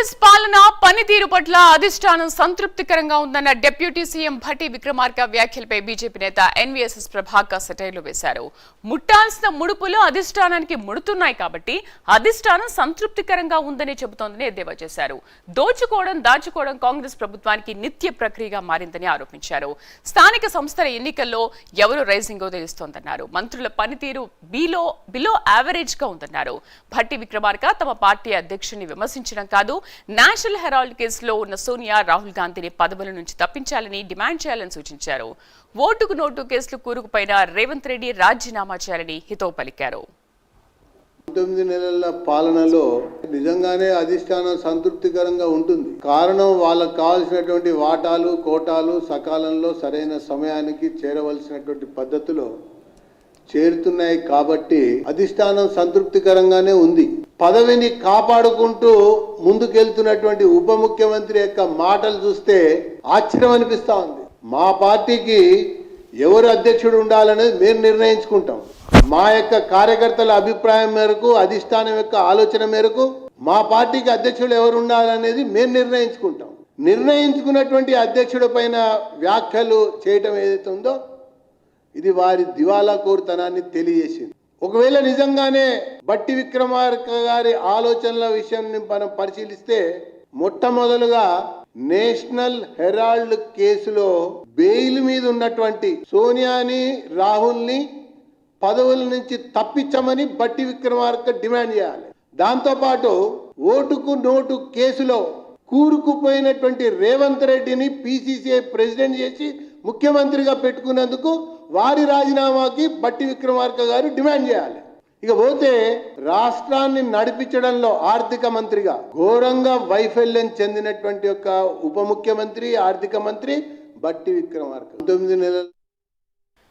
కాంగ్రెస్ పాలన పనితీరు పట్ల అధిష్టానం సంతృప్తికరంగా ఉందన్న డిప్యూటీ సీఎం భట్టి విక్రమార్క వ్యాఖ్యలపై బీజేపీ నేత ఎన్వీఎస్ఎస్ ప్రభాకర్ సెటైర్లు వేశారు. ముట్టాల్సిన ముడుపులు అధిష్టానానికి ముడుతున్నాయి కాబట్టి అధిష్టానం సంతృప్తికరంగా ఉందని చెబుతోందని ఎద్దేవా చేశారు. దోచుకోవడం దాచుకోవడం కాంగ్రెస్ ప్రభుత్వానికి నిత్య ప్రక్రియగా మారిందని ఆరోపించారు. స్థానిక సంస్థల ఎన్నికల్లో ఎవరు రైజింగో తెలుస్తోందన్నారు. మంత్రుల పనితీరు బిలో యావరేజ్ గా ఉందన్నారు. భట్టి విక్రమార్క తమ పార్టీ అధ్యక్షుడిని విమర్శించడం కాదు, నేషనల్ హెరాల్డ్ కేసులో ఉన్న సోనియా, రాహుల్ గాంధీని పదవుల నుంచి తప్పించాలని డిమాండ్ చేయాలని సూచించారు. ఓటుకు నోటు కేసులు కూరుకుపోయిన రేవంత్ రెడ్డి రాజీనామా చేయాలని హితవు పలికారు. 9 నెలల పాలనలో నిజంగానే అధిష్టానం సంతృప్తికరంగా ఉంటుంది. కారణం వాళ్ళకు కావాల్సినటువంటి వాటాలు కోటాలు సకాలంలో సరైన సమయానికి చేరవలసినటువంటి పద్ధతిలో చేరుతున్నాయి కాబట్టి అధిష్టానం సంతృప్తికరంగానే ఉంది. పదవిని కాపాడుకుంటూ ముందుకెళ్తున్నటువంటి ఉప ముఖ్యమంత్రి యొక్క మాటలు చూస్తే ఆశ్చర్యం అనిపిస్తా ఉంది. మా పార్టీకి ఎవరు అధ్యక్షుడు ఉండాలనేది మేము నిర్ణయించుకుంటాం. మా యొక్క కార్యకర్తల అభిప్రాయం మేరకు, అధిష్టానం యొక్క ఆలోచన మేరకు మా పార్టీకి అధ్యక్షుడు ఎవరు ఉండాలనేది మేము నిర్ణయించుకుంటాం. నిర్ణయించుకున్నటువంటి అధ్యక్షుడి పైన వ్యాఖ్యలు చేయటం ఏదైతే ఉందో ఇది వారి దివాలా కోరుతనాన్ని తెలియజేసింది. ఒకవేళ నిజంగానే భట్టి విక్రమార్క గారి ఆలోచనల విషయాన్ని మనం పరిశీలిస్తే మొట్టమొదలుగా నేషనల్ హెరాల్డ్ కేసులో బెయిల్ మీద ఉన్నటువంటి సోనియాని, రాహుల్ని పదవుల నుంచి తప్పించమని భట్టి విక్రమార్క డిమాండ్ చేయాలి. దాంతోపాటు ఓటుకు నోటు కేసులో కూరుకుపోయినటువంటి రేవంత్ రెడ్డిని పిసిసిఐ ప్రెసిడెంట్ చేసి ముఖ్యమంత్రిగా పెట్టుకున్నందుకు వారి రాజీనామాకి భట్టి విక్రమార్క గారు డిమాండ్ చేయాలి. ఇక పోతే రాష్ట్రాన్ని నడిపించడంలో ఆర్థిక మంత్రిగా ఘోరంగా వైఫల్యం చెందినటువంటి ఒక ఉప ముఖ్యమంత్రి, ఆర్థిక మంత్రి భట్టి విక్రమార్క 9 నెలలు